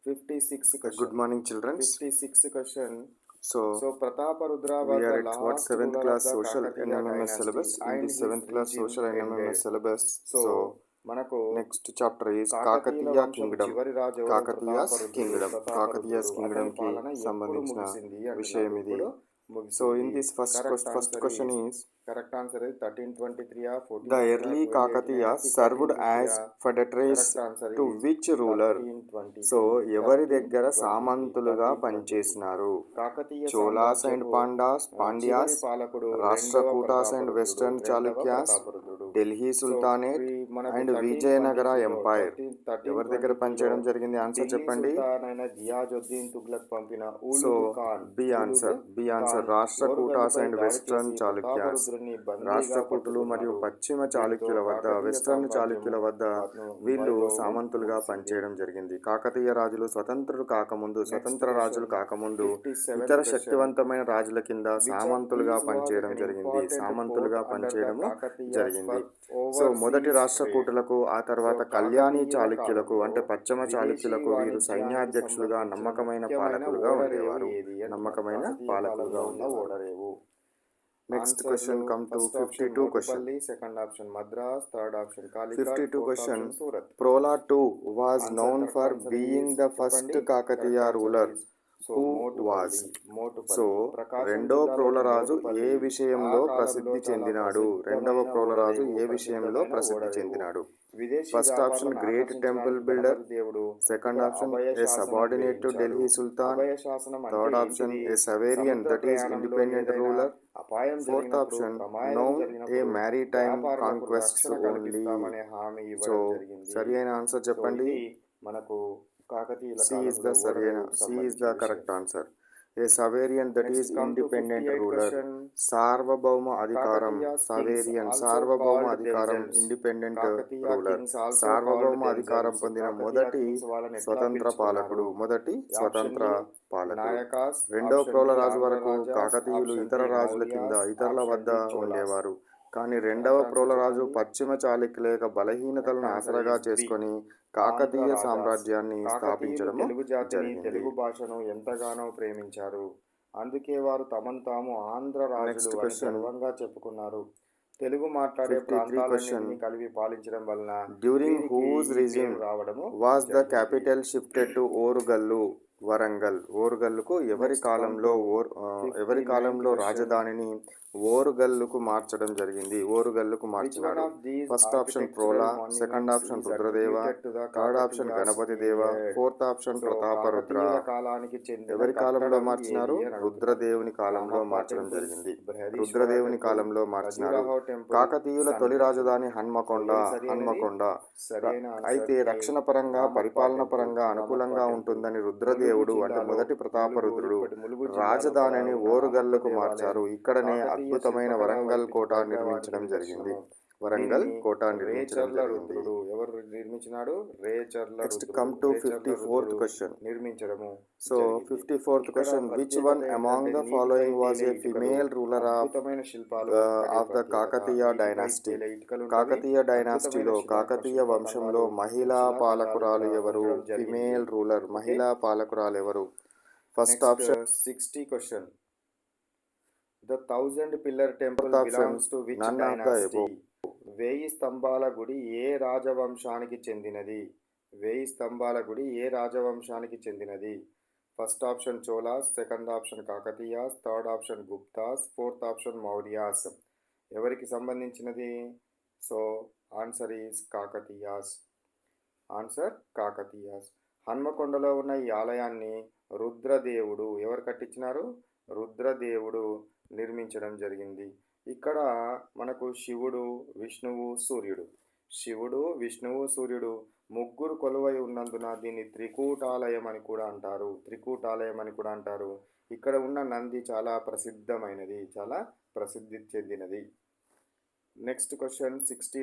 56 question. Good morning, children. 56 question. So Prataparudra we was are the at what last 7th ruler class of the social Kakatiya NMMS dynasty syllabus. In and the his 7th class regime social NMMS ended. syllabus. So మనకు next chapter is కాకతీయుల Kakatiya వంశపు Kingdom. చివరి రాజు ఎవరు? Kakatiya's Kingdom. Prataparudrudu. Kakatiya's Kingdom అతని కి పాలన ఎప్పుడు సంబంధించిన ముగిసింది విషయం అంటున్నారు. ఇది. ఇప్పుడు So in this first question is correct answer is 1323 or 14. the early Kakatiyas served as federates to which ruler? So ఎవరి దగ్గర సామంతులుగా పనిచేసినారు? Cholas and Pandyas, Rashtrakutas and western Chalukyas, Delhi sultanate and Vijayanagara empire. ఎవరి దగ్గర పనిచేయడం జరిగింది? ఆన్సర్ చెప్పండి. జియాజుద్దీన్ తుగ్లక్ పంపిన so B answer Rashtrakutas and western Chalukyas. రాష్ట్రకూటులు మరియు పశ్చిమ చాళుక్యుల వద్ద, వెస్టర్న్ చాళుక్యుల వద్ద వీళ్ళు సామంతులుగా పనిచేయడం జరిగింది. కాకతీయ రాజులు స్వతంత్ర రాజులు కాకముందు ఇతర శక్తివంతమైన రాజుల కింద సామంతులుగా పనిచేయడం జరిగింది. సో మొదటి రాష్ట్రకూటులకు, ఆ తర్వాత కళ్యాణి చాళుక్యులకు అంటే పశ్చిమ చాళుక్యులకు వీరు సైన్యాధ్యక్షులుగా నమ్మకమైన పాలకులుగా ఉండేవారు. Next question come to 52 question. Second option Madras, third option Calicut, 52 fourth question. option Surat. Prola II was known for being the first Kakatiya ruler. Who was? So రెండో ప్రోలరాజు ఏ విషయంలో ప్రసిద్ధి చెందినాడు? First option great temple builder, second option a subordinate to Delhi sultan, third option a sovereign that is independent ruler, fourth option known a maritime conquests only. So సరి అయిన answer చెప్పండి. మనకు C is the correct answer. A Savarian that is independent ruler. సార్వభౌమ అధికారం, సార్వభౌమ అధికారం, independent ruler. సార్వభౌమ అధికారం పొందిన మొదటి స్వతంత్ర పాలకుడు. రెండవ ప్రోల రాజు వరకు కాకతీయులు ఇతర రాజుల కింద, ఇతరుల వద్ద ఉండేవారు. కానీ రెండవ ప్రోలరాజు పశ్చిమ చాళుక్యుల యొక్క బలహీనతలను ఆసరాగా చేసుకొని కాకతీయ సామ్రాజ్యాన్ని స్థాపించడం జరిగింది. తెలుగు భాషను ఎంతగానో ప్రేమించారు. అందుకే వారు తమను తాము ఆంధ్ర రాజులు అని గర్వంగా చెప్పుకున్నారు. తెలుగు మాట్లాడే ప్రాంతాలన్నింటినీ కలిపి పాలించడం వలన during whose regime was the capital shifted to Orugallu, Warangal. ఓరుగల్లుకు ఎవరి కాలంలో రాజధానిని ఓరుగల్లుకు మార్చడం జరిగింది? మార్చినాడు. First option Prola, second option Rudradeva, third option Ganapati Deva, fourth option Prataparudra. ఎవరి కాలంలో మార్చినారు? రుద్రదేవుని కాలంలో మార్చడం జరిగింది. కాకతీయుల తొలి రాజధాని హన్మకొండ. అయితే రక్షణ పరంగా, పరిపాలన పరంగా అనుకూలంగా ఉంటుందని రుద్రదేవుడు అంటే మొదటి ప్రతాపరుద్రుడు రాజధానిని ఓరుగల్లుకు మార్చారు. ఇక్కడనే అద్భుతమైన వరంగల్ కోట నిర్మించడం జరిగింది. ఎవరు నిర్మించినాడు? Next come to 54th question. నిర్మించడము. So 54th question, which one among the following was a female ruler of the Kakatiya dynasty? Kakatiya డైనాసిటీలో, కాకతీయ వంశంలో మహిళా పాలకురాలు ఎవరు? ఫిమేల్ రూలర్, మహిళా పాలకురాలు ఎవరు? First option 60 question. The 1000 pillar temple belongs to which dynasty? 1000 స్తంభాల గుడి ఏ రాజవంశానికి చెందినది? First option Cholas, second option Kakatiyas, third option Guptas, fourth option Mauryas. ఎవరికి సంబంధించినది? So answer is Kakatiyas. హన్మకొండలో ఉన్న ఈ ఆలయాన్ని రుద్రదేవుడు ఎవరు కట్టించినారు? రుద్రదేవుడు నిర్మించడం జరిగింది. ఇక్కడ మనకు శివుడు, విష్ణువు, సూర్యుడు ముగ్గురు కొలువై ఉన్నందున దీన్ని త్రికూటాలయం అని కూడా అంటారు. ఇక్కడ ఉన్న నంది చాలా ప్రసిద్ధి చెందినది. Next question 60